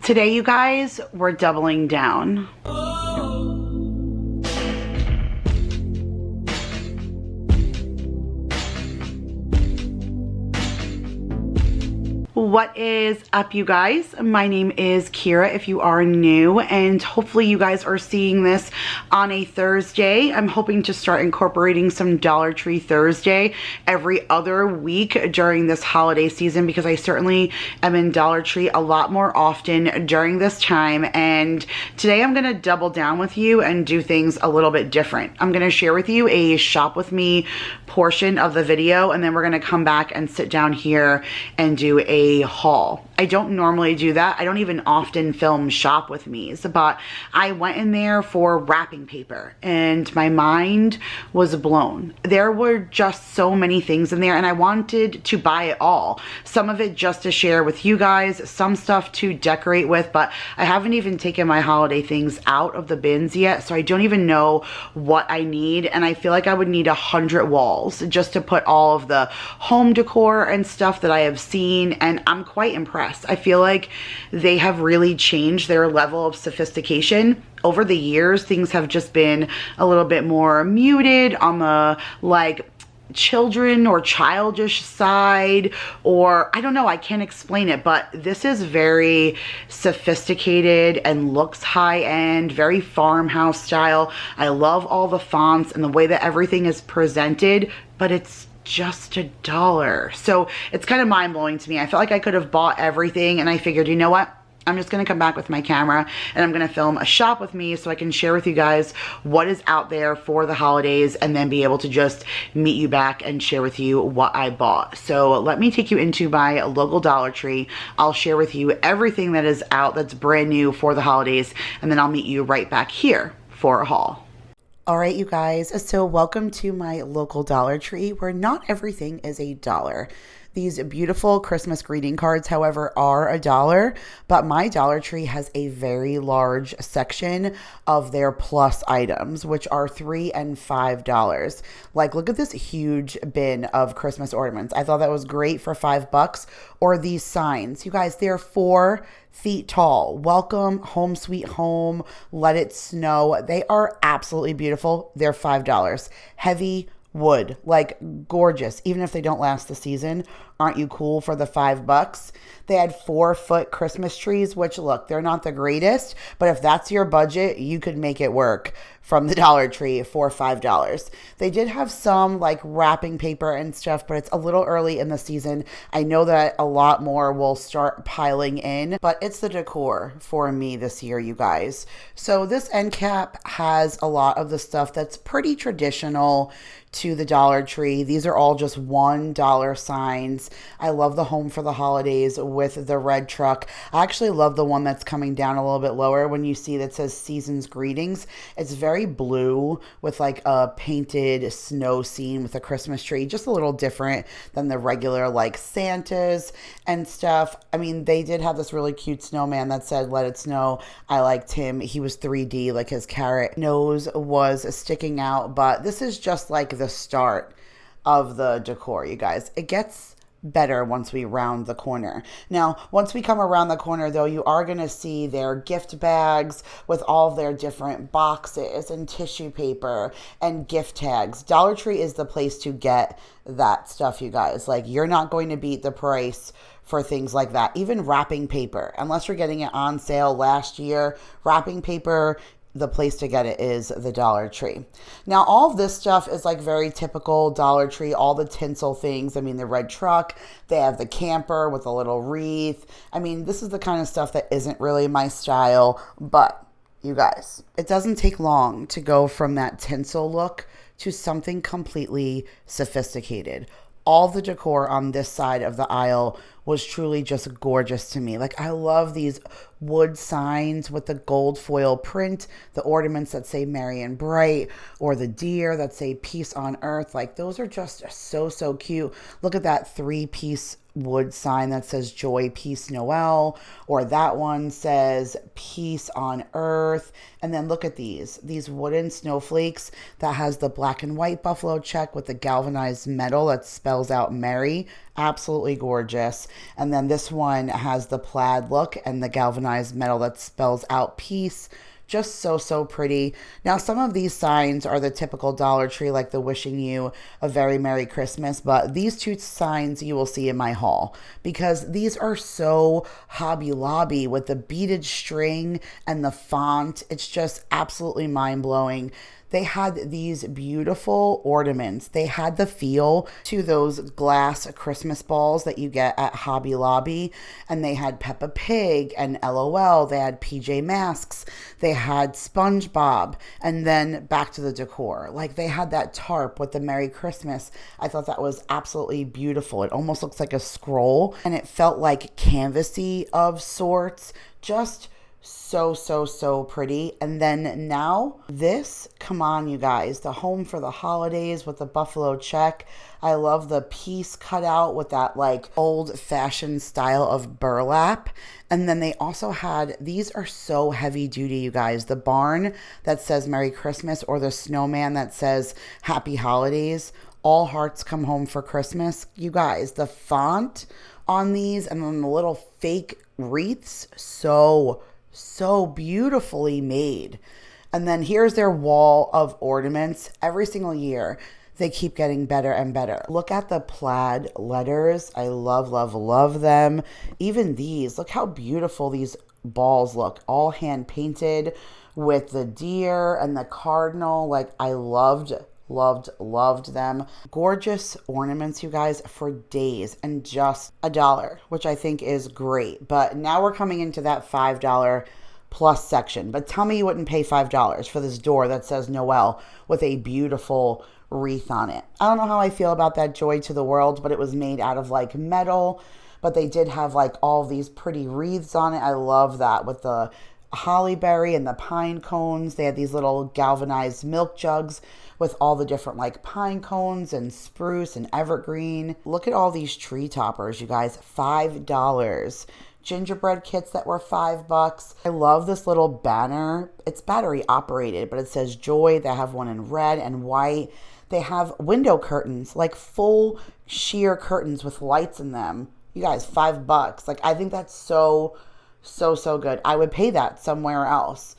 Today, you guys, we're doubling down. What is up, you guys? My name is Kira if you are new, and hopefully you guys are seeing this on a Thursday. I'm hoping to start incorporating some Dollar Tree Thursday every other week during this holiday season, because I certainly am in Dollar Tree a lot more often during this time. And today I'm gonna double down with you and do things a little bit different. I'm gonna share with you a shop with me portion of the video, and then we're gonna come back and sit down here and do a haul. I don't normally do that. I don't even often film shop with me's, but I went in there for wrapping paper and my mind was blown. There were just so many things in there and I wanted to buy it all. Some of it just to share with you guys, some stuff to decorate with, but I haven't even taken my holiday things out of the bins yet, so I don't even know what I need, and I feel like I would need 100 walls just to put all of the home decor and stuff that I have seen, and I'm quite impressed. I feel like they have really changed their level of sophistication. Over the years, things have just been a little bit more muted on the children or childish side, or I don't know, I can't explain it, but this is very sophisticated and looks high-end, very farmhouse style. I love all the fonts and the way that everything is presented, but it's just $1. So it's kind of mind-blowing to me. I felt like I could have bought everything, and I figured, you know what? I'm just going to come back with my camera and I'm going to film a shop with me so I can share with you guys what is out there for the holidays, and then be able to just meet you back and share with you what I bought. So let me take you into my local Dollar Tree. I'll share with you everything that is out that's brand new for the holidays, and then I'll meet you right back here for a haul. All right, you guys, so welcome to my local Dollar Tree, where not everything is $1. These beautiful Christmas greeting cards, however, are $1, but my Dollar Tree has a very large section of their plus items, which are $3 and $5. Like, look at this huge bin of Christmas ornaments. I thought that was great for $5. Or these signs. You guys, they're 4 feet tall. Welcome, home sweet home, let it snow. They are absolutely beautiful. They're $5. Heavy wood, like gorgeous. Even if they don't last the season, aren't you cool for the $5? They had 4-foot Christmas trees, which, look, they're not the greatest, but if that's your budget, you could make it work from the Dollar Tree for $5. They did have some like wrapping paper and stuff, but it's a little early in the season. I know that a lot more will start piling in, but it's the decor for me this year, you guys. So this end cap has a lot of the stuff that's pretty traditional to the Dollar Tree. These are all just $1 signs. I love the home for the holidays with the red truck. I actually love the one that's coming down a little bit lower when you see that says Season's Greetings. It's very blue with like a painted snow scene with a Christmas tree, just a little different than the regular like Santas and stuff. I mean, they did have this really cute snowman that said "Let it snow." I liked him. He was 3D, like his carrot nose was sticking out, but this is just like the start of the decor, you guys. It gets better once we round the corner. Now, once we come around the corner, though, you are going to see their gift bags with all their different boxes and tissue paper and gift tags. Dollar Tree is the place to get that stuff, you guys. Like, you're not going to beat the price for things like that. Even wrapping paper, unless you're getting it on sale last year, wrapping paper, the place to get it is the Dollar Tree. Now, all of this stuff is like very typical Dollar Tree, all the tinsel things. I mean, the red truck, they have the camper with a little wreath. I mean, this is the kind of stuff that isn't really my style, but you guys, it doesn't take long to go from that tinsel look to something completely sophisticated. All the decor on this side of the aisle was truly just gorgeous to me. Like, I love these wood signs with the gold foil print, the ornaments that say Merry and Bright, or the deer that say Peace on Earth. Like, those are just so cute. Look at that 3-piece wood sign that says Joy, Peace, Noel, or that one says Peace on Earth. And then look at these wooden snowflakes that has the black and white buffalo check with the galvanized metal that spells out Merry. Absolutely gorgeous. And then this one has the plaid look and the galvanized metal that spells out peace. Just so pretty. Now, some of these signs are the typical Dollar Tree, like the wishing you a very Merry Christmas, but these two signs you will see in my haul because these are so Hobby Lobby with the beaded string and the font. It's just absolutely mind-blowing. They had these beautiful ornaments. They had the feel to those glass Christmas balls that you get at Hobby Lobby. And they had Peppa Pig and LOL. They had PJ Masks. They had SpongeBob. And then back to the decor. Like they had that tarp with the Merry Christmas. I thought that was absolutely beautiful. It almost looks like a scroll. And it felt like canvasy of sorts. Just so pretty. And then now this, come on you guys, the home for the holidays with the buffalo check. I love the piece cut out with that like old fashioned style of burlap. And then they also had, these are so heavy duty, you guys, the barn that says Merry Christmas or the snowman that says Happy Holidays. All hearts come home for Christmas. You guys, the font on these and then the little fake wreaths, so beautifully made. And then here's their wall of ornaments. Every single year they keep getting better and better. Look at the plaid letters. I love them. Even these, look how beautiful these balls look, all hand painted with the deer and the cardinal. Like I loved them. Gorgeous ornaments, you guys, for days and just $1, which I think is great. But now we're coming into that $5 plus section. But tell me you wouldn't pay $5 for this door that says Noel with a beautiful wreath on it. I don't know how I feel about that Joy to the World, but it was made out of like metal, but they did have like all these pretty wreaths on it. I love that with the holly berry and the pine cones. They had these little galvanized milk jugs with all the different like pine cones and spruce and evergreen. Look at all these tree toppers, you guys. $5. Gingerbread kits that were $5. I love this little banner. It's battery operated, but it says Joy. They have one in red and white. They have window curtains, like full sheer curtains with lights in them. You guys, $5. Like I think that's so good. I would pay that somewhere else.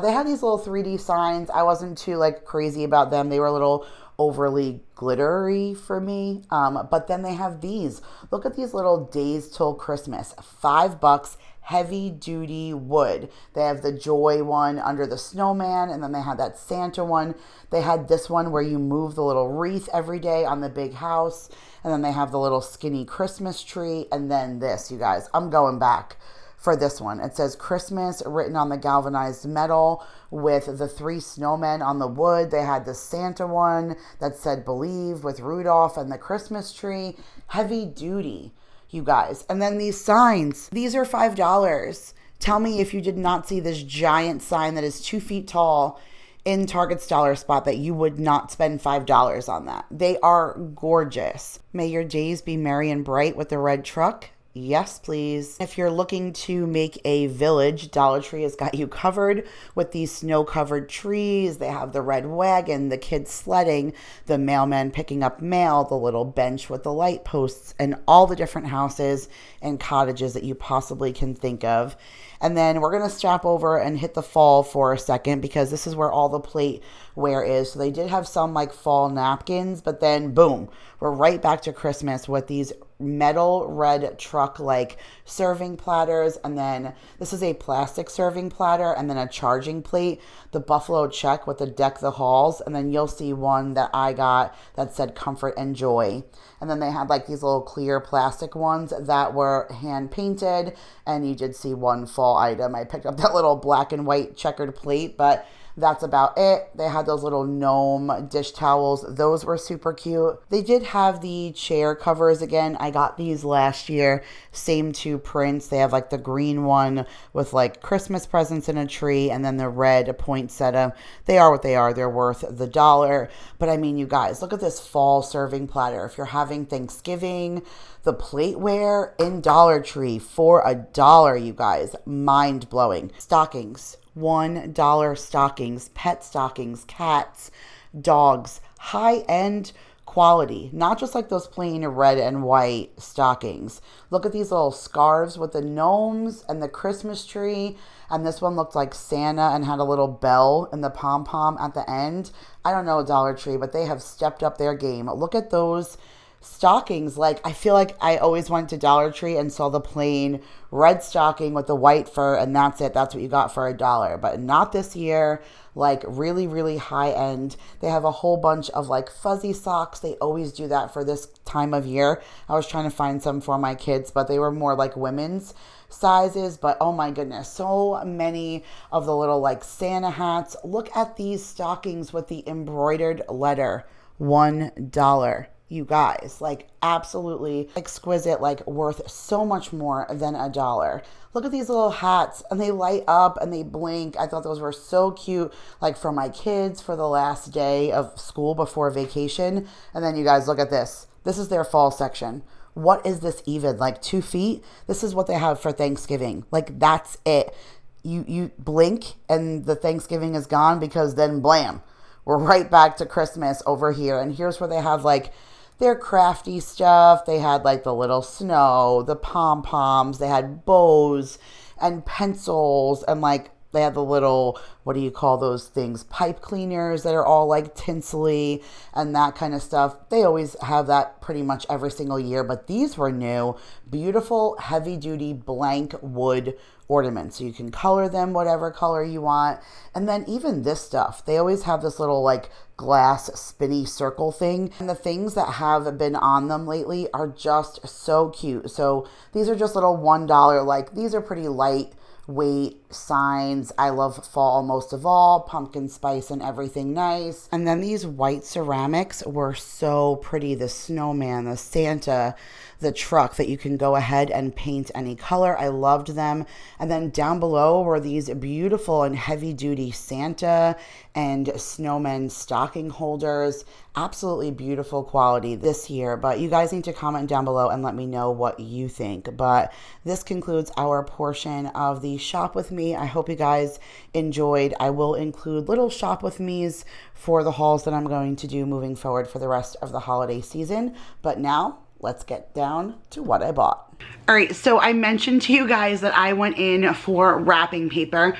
They had these little 3D signs. I wasn't too like crazy about them. They were a little overly glittery for me. But then they have these. Look at these little days till Christmas. $5, heavy duty wood. They have the Joy one under the snowman, and then they had that Santa one. They had this one where you move the little wreath every day on the big house. And then they have the little skinny Christmas tree. And then this, you guys, I'm going back for this one. It says Christmas written on the galvanized metal with the 3 snowmen on the wood. They had the Santa one that said Believe with Rudolph and the Christmas tree. Heavy duty, you guys. And then these signs, these are $5. Tell me if you did not see this giant sign that is 2 feet tall in Target's dollar spot that you would not spend $5 on that. They are gorgeous. May your days be merry and bright with the red truck. Yes, please. If you're looking to make a village, Dollar Tree has got you covered with these snow-covered trees. They have the red wagon, the kids sledding, the mailman picking up mail, the little bench with the light posts, and all the different houses and cottages that you possibly can think of. And then we're going to strap over and hit the fall for a second because this is where all the plateware is. So they did have some like fall napkins, but then boom, we're right back to Christmas with these metal red truck like serving platters. And then this is a plastic serving platter and then a charging plate, the buffalo check with the deck the halls. And then you'll see one that I got that said comfort and joy. And then they had like these little clear plastic ones that were hand painted. And you did see one fall item. I picked up that little black and white checkered plate, but that's about it. They had those little gnome dish towels. Those were super cute. They did have the chair covers again. I got these last year. Same 2 prints. They have like the green one with like Christmas presents in a tree and then the red poinsettia. They are what they are. They're worth the $1. But I mean, you guys, look at this fall serving platter. If you're having Thanksgiving, the plateware in Dollar Tree for $1, you guys. Mind blowing. Stockings. $1 stockings, pet stockings, cats, dogs, high-end quality, not just like those plain red and white stockings. Look at these little scarves with the gnomes and the Christmas tree. And this one looked like Santa and had a little bell and the pom-pom at the end. I don't know Dollar Tree, but they have stepped up their game. Look at those stockings. Like, I feel like I always went to Dollar Tree and saw the plain red stocking with the white fur, and that's it. That's what you got for $1. But not this year. Like, really, really high end. They have a whole bunch of like fuzzy socks. They always do that for this time of year. I was trying to find some for my kids, but they were more like women's sizes. But oh my goodness, so many of the little like Santa hats. Look at these stockings with the embroidered letter, $1. You guys, like, absolutely exquisite, like worth so much more than $1. Look at these little hats, and they light up and they blink. I thought those were so cute, like for my kids for the last day of school before vacation. And then you guys, look at this. This is their fall section. What is this even? Like 2 feet? This is what they have for Thanksgiving. Like, that's it. You blink and the Thanksgiving is gone, because then blam, we're right back to Christmas over here. And here's where they have like their crafty stuff. They had like the little snow, the pom-poms, they had bows and pencils, and like they had the little, what do you call those things? Pipe cleaners that are all like tinsely and that kind of stuff. They always have that pretty much every single year, but these were new. Beautiful, heavy duty blank wood ornaments. So you can color them whatever color you want. And then even this stuff, they always have this little like glass spinny circle thing. And the things that have been on them lately are just so cute. So these are just little $1, like these are pretty light weight signs. I love fall most of all, pumpkin spice and everything nice. And then these white ceramics were so pretty. The snowman, the Santa, the truck that you can go ahead and paint any color. I loved them. And then down below were these beautiful and heavy duty Santa and snowman stocking holders. Absolutely beautiful quality this year. But you guys need to comment down below and let me know what you think. But this concludes our portion of the shop with me. I hope you guys enjoyed. I will include little shop with me's for the hauls that I'm going to do moving forward for the rest of the holiday season. But now let's get down to what I bought. All right, so I mentioned to you guys that I went in for wrapping paper.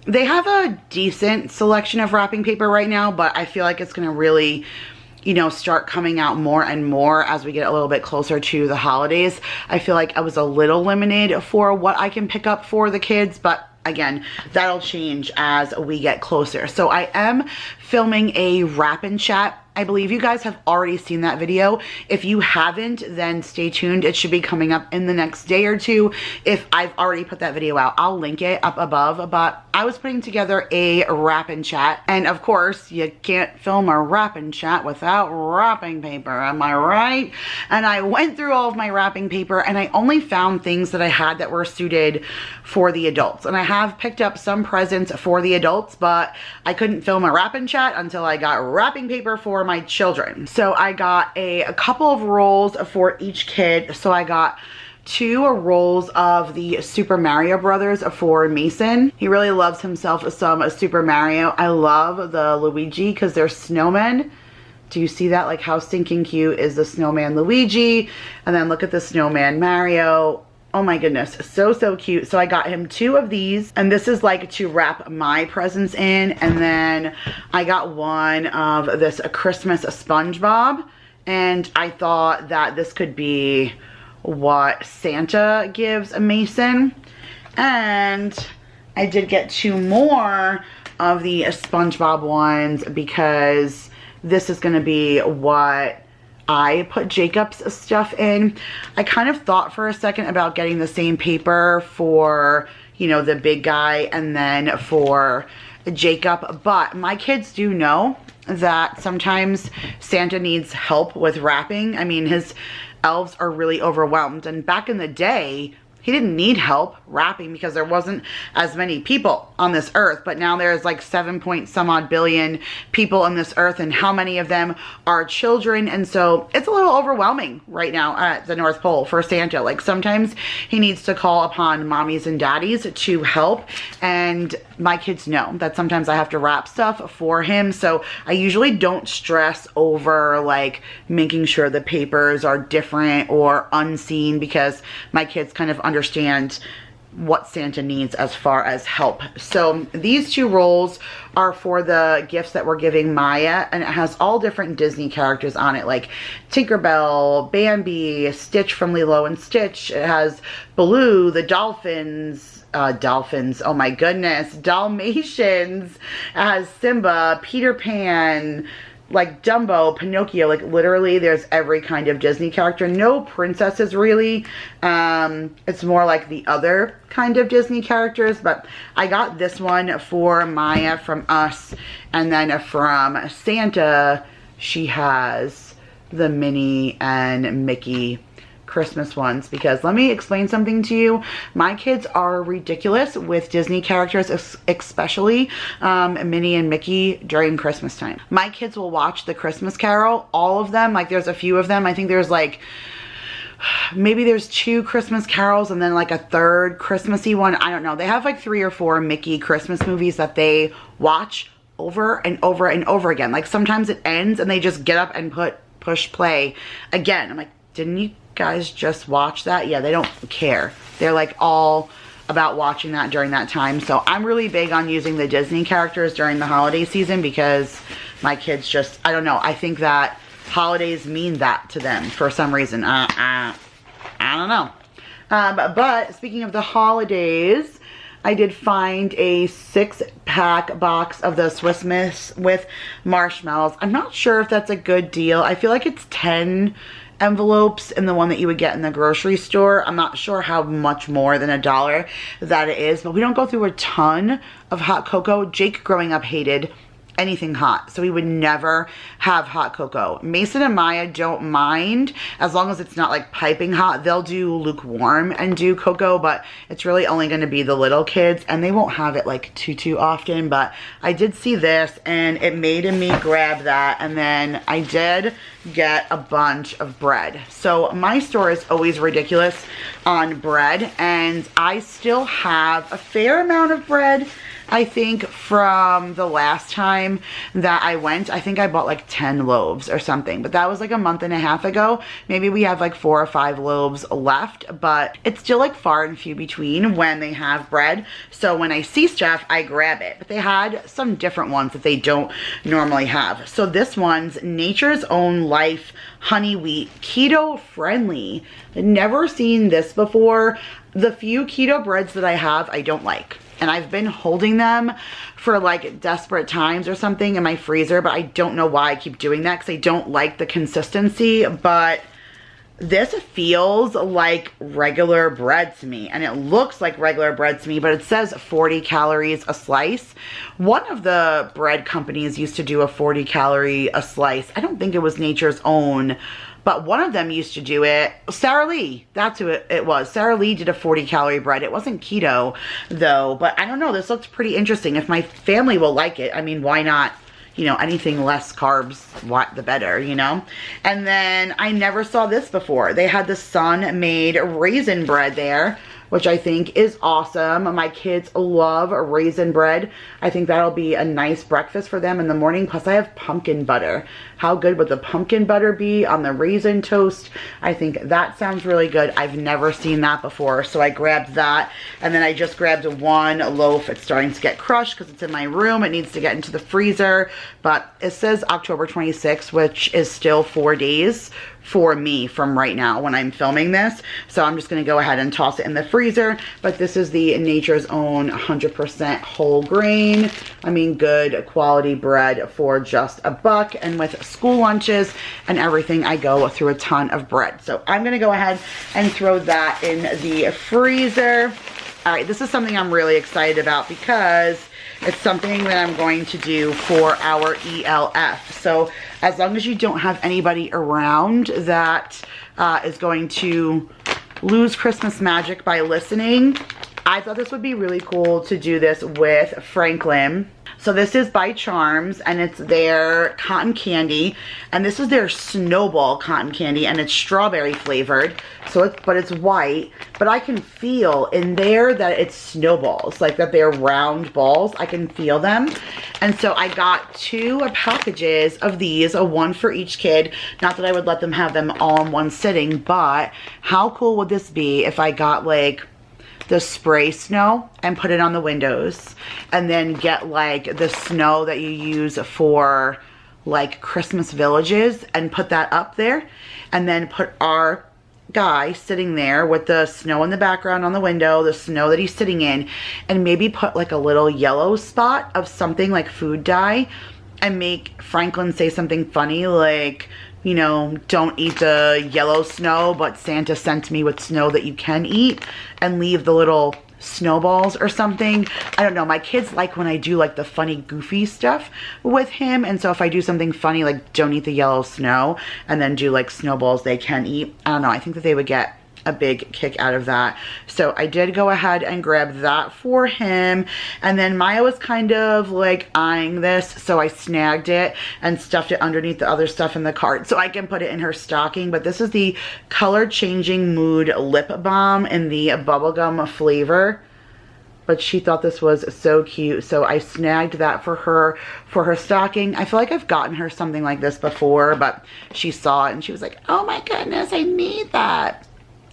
They have a decent selection of wrapping paper right now, but I feel like it's gonna really, you know, start coming out more and more as we get a little bit closer to the holidays. I feel like I was a little limited for what I can pick up for the kids, but again, that'll change as we get closer. So I am filming a wrap and chat. I believe you guys have already seen that video. If you haven't, then stay tuned. It should be coming up in the next day or two. If I've already put that video out, I'll link it up above. But I was putting together a wrap and chat. And of course, you can't film a wrap and chat without wrapping paper. Am I right? And I went through all of my wrapping paper and I only found things that I had that were suited for the adults. And I have picked up some presents for the adults, but I couldn't film a wrap and chat until I got wrapping paper for my children. So I got a couple of rolls for each kid. So I got 2 rolls of the Super Mario Brothers for Mason. He really loves himself some Super Mario. I love the Luigi because they're snowmen. Do you see that? Like, how stinking cute is the snowman Luigi? And then look at the snowman Mario. Oh my goodness, so cute. So I got him 2 of these, and this is like to wrap my presents in. And then I got one of this Christmas SpongeBob, and I thought that this could be what Santa gives a Mason. And I did get 2 more of the SpongeBob ones because this is gonna be what I put Jacob's stuff in. I kind of thought for a second about getting the same paper for, you know, the big guy and then for Jacob, but my kids do know that sometimes Santa needs help with wrapping. I mean, his elves are really overwhelmed, and back in the day, he didn't need help wrapping because there wasn't as many people on this earth. But now there's like 7 point some odd billion people on this earth, and how many of them are children? And so it's a little overwhelming right now at the North Pole for Santa. Like sometimes he needs to call upon mommies and daddies to help, and my kids know that sometimes I have to wrap stuff for him. So I usually don't stress over like making sure the papers are different or unseen, because my kids kind of understand what Santa needs as far as help. So these 2 rolls are for the gifts that we're giving Maya, and it has all different Disney characters on it, like Tinkerbell, Bambi, Stitch from Lilo and Stitch. It has Baloo, the dolphins, oh my goodness, Dalmatians. It has Simba, Peter Pan, like Dumbo, Pinocchio, like literally there's every kind of Disney character. No princesses really. It's more like the other kind of Disney characters, but I got this one for Maya from us, and then from Santa she has the Minnie and Mickey Christmas ones, because let me explain something to you. My kids are ridiculous with Disney characters, especially Minnie and Mickey during Christmas time. My kids will watch the Christmas Carol, all of them. Like there's a few of them. I think there's like, maybe there's 2 Christmas carols and then like a 3rd Christmassy one. I don't know. They have like 3 or 4 Mickey Christmas movies that they watch over and over and over again. Like sometimes it ends and they just get up and push play again. I'm like, didn't you guys just watch that? Yeah, they don't care. They're like all about watching that during that time. So I'm really big on using the Disney characters during the holiday season, because my kids just, I don't know, I think that holidays mean that to them for some reason. I don't know. But speaking of the holidays, I did find a 6-pack box of the Swiss Miss with marshmallows. I'm not sure if that's a good deal. I feel like it's 10 envelopes in the one that you would get in the grocery store. I'm not sure how much more than $1 that it is, but we don't go through a ton of hot cocoa. Jake growing up hated anything hot, so we would never have hot cocoa. Mason and Maya don't mind as long as it's not like piping hot. They'll do lukewarm and do cocoa, but it's really only going to be the little kids, and they won't have it like too often. But I did see this and it made me grab that, and then I did get a bunch of bread. So my store is always ridiculous on bread, and I still have a fair amount of bread. I think from the last time that I went, I think I bought like 10 loaves or something, but that was like a month and a half ago. Maybe we have like 4 or 5 loaves left, but it's still like far and few between when they have bread. So when I see stuff, I grab it, but they had some different ones that they don't normally have. So this one's Nature's Own Life honey wheat, keto friendly. I've never seen this before. The few keto breads that I have, I don't like. And I've been holding them for like desperate times or something in my freezer, but I don't know why I keep doing that, because I don't like the consistency. But this feels like regular bread to me, and it looks like regular bread to me, but it says 40 calories a slice. One of the bread companies used to do a 40 calorie a slice. I don't think it was Nature's Own, but one of them used to do it. Sara Lee, that's who it was. Sara Lee did a 40 calorie bread. It wasn't keto though, but I don't know. This looks pretty interesting. If my family will like it, I mean, why not? You know, anything less carbs, the better, you know? And then I never saw this before. They had the Sun-made raisin bread there, which I think is awesome. My kids love raisin bread. I think that'll be a nice breakfast for them in the morning. Plus I have pumpkin butter. How good would the pumpkin butter be on the raisin toast? I think that sounds really good. I've never seen that before, so I grabbed that. And then I just grabbed 1 loaf. It's starting to get crushed because it's in my room. It needs to get into the freezer, but it says October 26th, which is still 4 days for me from right now when I'm filming this. So I'm just going to go ahead and toss it in the freezer. But this is the Nature's Own 100% whole grain, I mean good quality bread for just $1. And with school lunches and everything, I go through a ton of bread. So I'm going to go ahead and throw that in the freezer. All right, this is something I'm really excited about because it's something that I'm going to do for our ELF. So as long as you don't have anybody around that is going to lose Christmas magic by listening. I thought this would be really cool to do this with Franklin. So this is by Charms, and it's their cotton candy, and this is their snowball cotton candy, and it's strawberry flavored. So but it's white, but I can feel in there that it's snowballs, like that they're round balls. I can feel them. And so I got 2 packages of these, one for each kid. Not that I would let them have them all in one sitting, but how cool would this be if I got like the spray snow and put it on the windows, and then get like the snow that you use for like Christmas villages and put that up there, and then put our guy sitting there with the snow in the background on the window, the snow that he's sitting in, and maybe put like a little yellow spot of something like food dye, and make Franklin say something funny like, you know, don't eat the yellow snow, but Santa sent me with snow that you can eat, and leave the little snowballs or something. I don't know. My kids like when I do like the funny, goofy stuff with him. And so if I do something funny, like don't eat the yellow snow, and then do like snowballs they can eat, I don't know. I think that they would get a big kick out of that. So I did go ahead and grab that for him. And then Maya was kind of like eyeing this, so I snagged it and stuffed it underneath the other stuff in the cart so I can put it in her stocking. But this is the Color Changing Mood Lip Balm in the bubblegum flavor. But she thought this was so cute, so I snagged that for her stocking. I feel like I've gotten her something like this before, but she saw it and she was like, oh my goodness, I need that.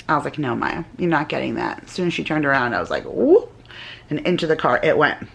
I was like, no, Maya, you're not getting that. As soon as she turned around, I was like, whoop, and into the cart it went.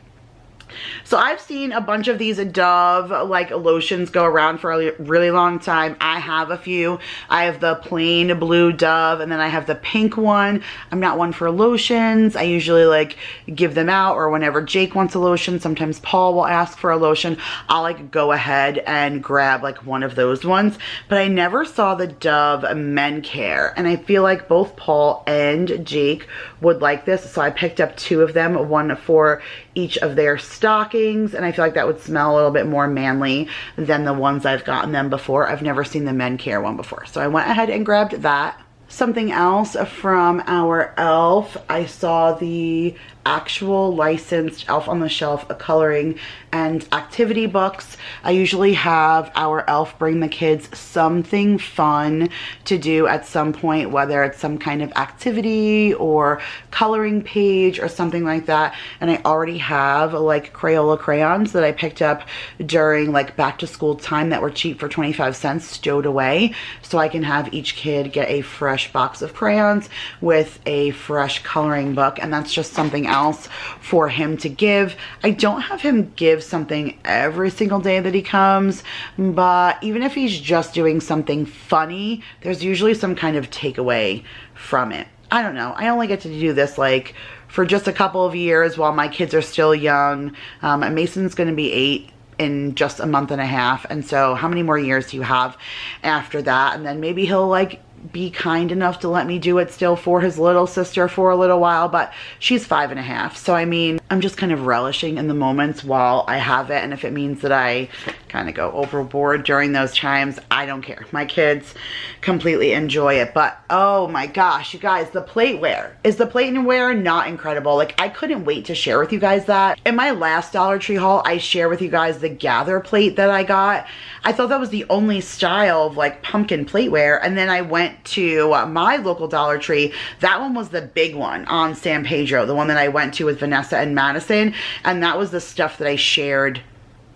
So I've seen a bunch of these Dove like lotions go around for a really long time. I have a few. I have the plain blue Dove, and then I have the pink one. I'm not one for lotions. I usually like give them out, or whenever Jake wants a lotion, sometimes Paul will ask for a lotion. I'll like go ahead and grab like one of those ones. But I never saw the Dove Men Care, and I feel like both Paul and Jake would like this. So I picked up 2 of them, one for each of their stockings, and I feel like that would smell a little bit more manly than the ones I've gotten them before. I've never seen the Men Care one before, so I went ahead and grabbed that. Something else from our elf, I saw the actual licensed Elf on the Shelf coloring and activity books. I usually have our elf bring the kids something fun to do at some point, whether it's some kind of activity or coloring page or something like that. And I already have like Crayola crayons that I picked up during like back to school time that were cheap for 25 cents stowed away, so I can have each kid get a fresh box of crayons with a fresh coloring book. And that's just something else for him to give. I don't have him give something every single day that he comes, but even if he's just doing something funny, there's usually some kind of takeaway from it. I don't know. I only get to do this like for just a couple of years while my kids are still young. Mason's going to be 8 in just a month and a half, and so how many more years do you have after that? And then maybe he'll like be kind enough to let me do it still for his little sister for a little while, but she's 5.5. So I mean, I'm just kind of relishing in the moments while I have it, and if it means that I kind of go overboard during those times, I don't care. My kids completely enjoy it. But oh my gosh, you guys, the plateware. Is the plateware not incredible? Like, I couldn't wait to share with you guys that. In my last Dollar Tree haul, I share with you guys the Gather plate that I got. I thought that was the only style of like pumpkin plateware, and then I went to my local Dollar Tree. That one was the big one on San Pedro, the one that I went to with Vanessa and Madison, and that was the stuff that I shared,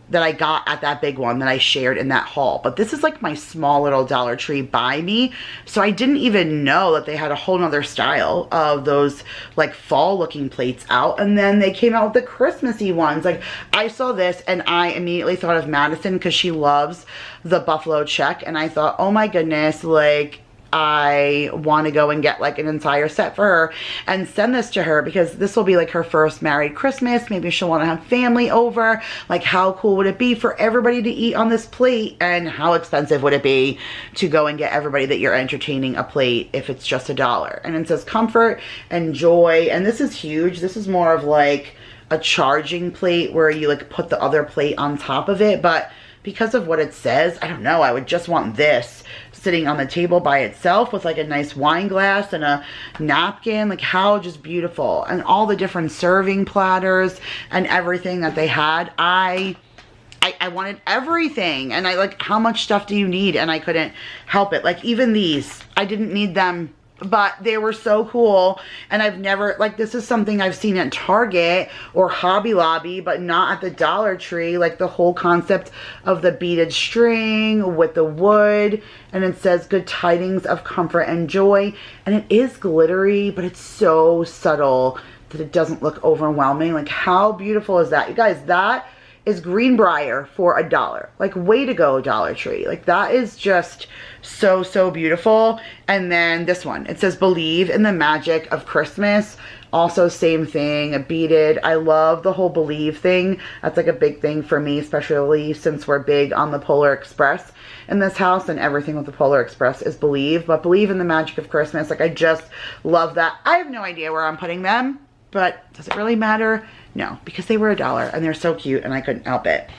that I got at that big one that I shared in that haul. But this is like my small little Dollar Tree by me, so I didn't even know that they had a whole nother style of those like fall looking plates out. And then they came out with the Christmassy ones. Like, I saw this and I immediately thought of Madison because she loves the buffalo check, and I thought, oh my goodness, like I want to go and get like an entire set for her and send this to her, because this will be like her first married Christmas. Maybe she'll want to have family over. Like, how cool would it be for everybody to eat on this plate, and how expensive would it be to go and get everybody that you're entertaining a plate if it's just $1? And it says comfort and joy, and this is huge. This is more of like a charging plate where you like put the other plate on top of it, but because of what it says, I don't know, I would just want this. sitting on the table by itself with like a nice wine glass and a napkin. Like how just beautiful. And all the different serving platters and everything that they had. I wanted everything, and I like, how much stuff do you need? And I couldn't help it. Like even these, I didn't need them, but they were so cool. And I've never, like, this is something I've seen at Target or Hobby Lobby, but not at the Dollar Tree. Like the whole concept of the beaded string with the wood, and it says good tidings of comfort and joy. And it is glittery, but it's so subtle that it doesn't look overwhelming. Like how beautiful is that? You guys, that is Greenbrier for $1. Like way to go, Dollar Tree. Like that is just so, so beautiful. And then this one, it says believe in the magic of Christmas. Also same thing, beaded. I love the whole believe thing. That's like a big thing for me, especially since we're big on the Polar Express in this house, and everything with the Polar Express is believe. But believe in the magic of Christmas. Like I just love that. I have no idea where I'm putting them, but does it really matter? No, because they were $1 and they're so cute and I couldn't help it.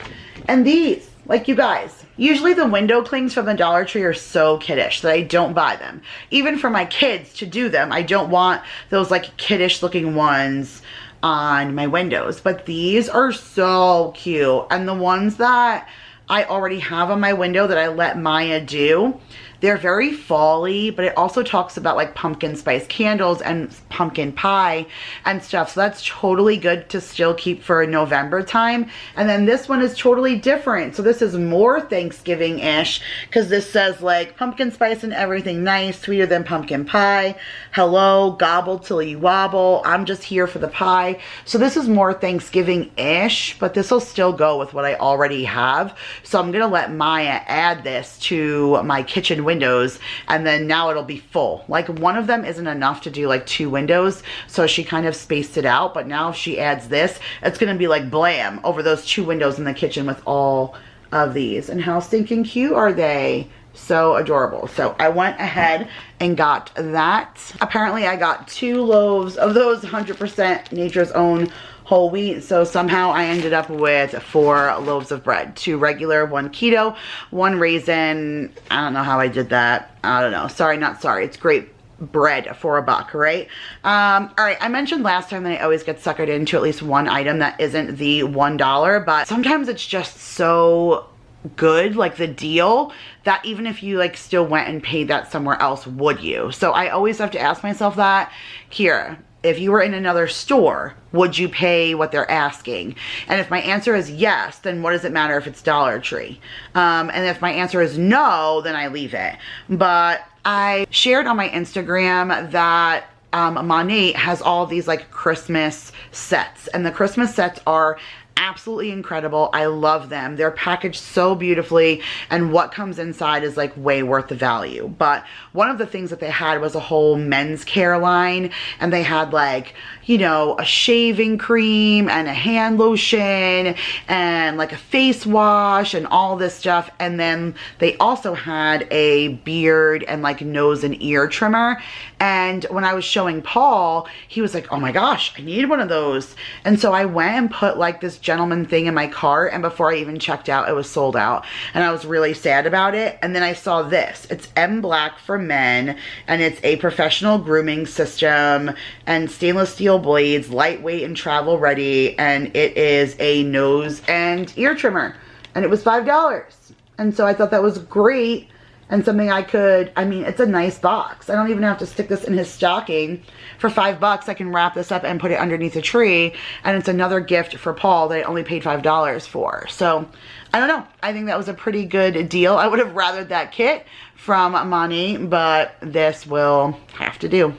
And these, like you guys, usually the window clings from the Dollar Tree are so kiddish that I don't buy them. Even for my kids to do them, I don't want those like kiddish looking ones on my windows. But these are so cute. And the ones that I already have on my window that I let Maya do, they're very fall-y, but it also talks about like pumpkin spice candles and pumpkin pie and stuff. So that's totally good to still keep for November time. And then this one is totally different. So this is more Thanksgiving-ish because this says like pumpkin spice and everything nice, sweeter than pumpkin pie. Hello, gobble till you wobble. I'm just here for the pie. So this is more Thanksgiving-ish, but this will still go with what I already have. So I'm gonna let Maya add this to my kitchen windows, and then now it'll be full. Like one of them isn't enough to do like 2 windows, so she kind of spaced it out. But now if she adds this, it's gonna be like blam over those 2 windows in the kitchen with all of these. And how stinking cute are they? So adorable. So I went ahead and got that. Apparently I got 2 loaves of those 100% Nature's Own whole wheat. So somehow I ended up with 4 loaves of bread. 2 regular, 1 keto, 1 raisin. I don't know how I did that. I don't know. Sorry, not sorry. It's great bread for $1, right? All right, I mentioned last time that I always get suckered into at least one item that isn't the $1, but sometimes it's just so good, like the deal, that even if you like still went and paid that somewhere else, would you? So I always have to ask myself that. Kira, if you were in another store, would you pay what they're asking? And if my answer is yes, then what does it matter if it's Dollar Tree? And if my answer is no, then I leave it. But I shared on my Instagram that Monat has all these like Christmas sets, and the Christmas sets are absolutely incredible. I love them. They're packaged so beautifully, and what comes inside is like way worth the value. But one of the things that they had was a whole men's care line, and they had like, you know, a shaving cream and a hand lotion and like a face wash and all this stuff. And then they also had a beard and like nose and ear trimmer. And when I was showing Paul, he was like, oh my gosh, I need one of those. And so I went and put like this gentleman thing in my cart, and before I even checked out, it was sold out, and I was really sad about it. And then I saw this. It's M Black for men, and it's a professional grooming system and stainless steel blades, lightweight and travel ready, and it is a nose and ear trimmer, and it was $5. And so I thought that was great. And something I could, I mean, it's a nice box. I don't even have to stick this in his stocking. For $5, I can wrap this up and put it underneath a tree. And it's another gift for Paul that I only paid $5 for. So, I don't know. I think that was a pretty good deal. I would have rathered that kit from Monat, but this will have to do.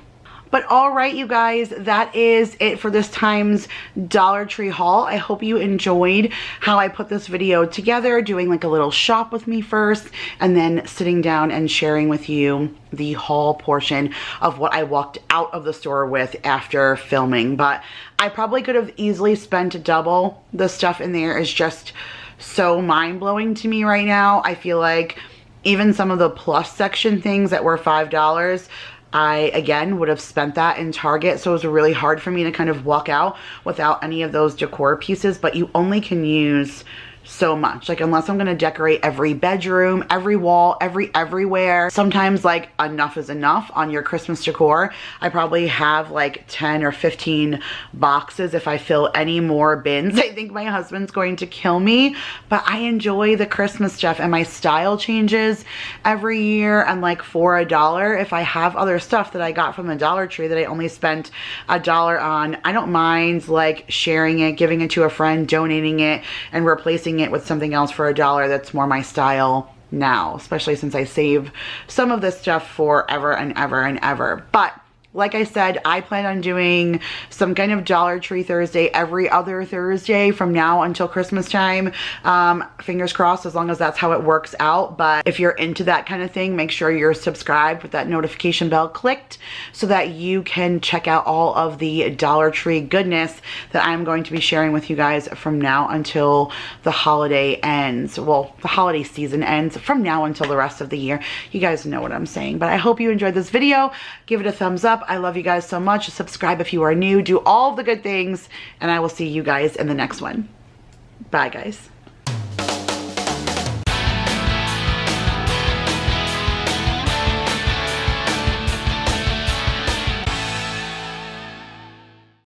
But all right, you guys, that is it for this time's Dollar Tree haul. I hope you enjoyed how I put this video together, doing like a little shop with me first, and then sitting down and sharing with you the haul portion of what I walked out of the store with after filming. But I probably could have easily spent double. The stuff in there is just so mind-blowing to me right now. I feel like even some of the plus section things that were $5, I, again, would have spent that in Target. So it was really hard for me to kind of walk out without any of those decor pieces. But you only can use so much. Like, unless I'm gonna decorate every bedroom, every wall, everywhere, sometimes like enough is enough on your Christmas decor. I probably have like 10 or 15 boxes. If I fill any more bins, I think my husband's going to kill me, but I enjoy the Christmas stuff, and my style changes every year. And like for $1, if I have other stuff that I got from the Dollar Tree that I only spent $1 on, I don't mind like sharing it, giving it to a friend, donating it, and replacing it with something else for $1 that's more my style now, especially since I save some of this stuff forever and ever and ever. But like I said, I plan on doing some kind of Dollar Tree Thursday every other Thursday from now until Christmas time. Fingers crossed, as long as that's how it works out. But if you're into that kind of thing, make sure you're subscribed with that notification bell clicked so that you can check out all of the Dollar Tree goodness that I'm going to be sharing with you guys from now until the holiday ends. Well, the holiday season ends, from now until the rest of the year. You guys know what I'm saying. But I hope you enjoyed this video. Give it a thumbs up. I love you guys so much. Subscribe if you are new. Do all the good things, and I will see you guys in the next one. Bye, guys.